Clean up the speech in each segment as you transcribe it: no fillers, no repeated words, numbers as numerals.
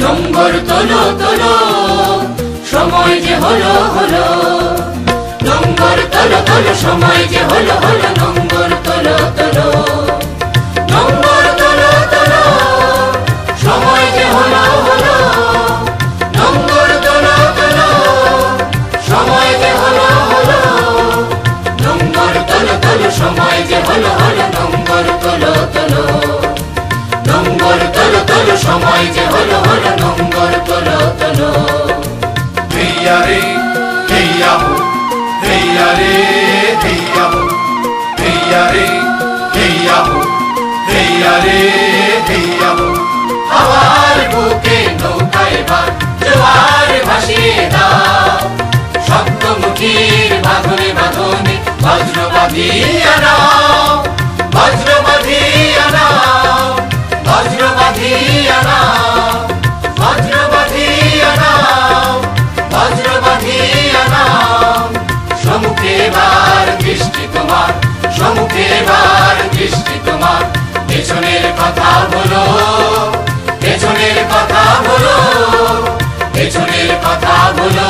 নম্বর তোলো তোলো, সময় যে হলো হলো, নম্বর তোলো তোলো, সময় যে হলো হলো, নম্বর তোলো তোলো, নম্বর তোলো তোলো, সময় যে হলো হলো, নম্বর তোলো তোলো, সময় যে হলো হলো, নম্বর তোলো তোলো, সময় যে হলো হলো, নম্বর তোলো তোলো, নম্বর তোলো তোলো, সময় যে হলো হলো, নম্বর তোলো তোলো। হেইয়া রে হেইয়া হো, হেইয়া রে হেইয়া হো, হেইয়া রে হেইয়া হো, হেইয়া রে হেইয়া হো। হাওয়ার বুকে নৌকা এবার জোয়ার ভাসিয়ে দাও, শব্দমুখীর বাঁধনে বাঁধনে বজ্র বাঁধিয়া নাও, বজ্র বাঁধিয়া নাও, বজ্র বাঁধিয়া নাও, বজ্র বাঁধিয়া নাও, বজ্র বাঁধিয়া নাও। সম্মুখে এবার দৃষ্টি তোমার, সম্মুখে এবার দৃষ্টি তোমার, পেছনের কথা বলো, পেছনের কথা বলো, পেছনের কথা বলো,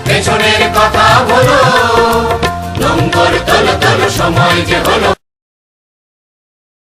পেছনের কথা বলো। নম্বর তোলো তোলো, সময় যে হলো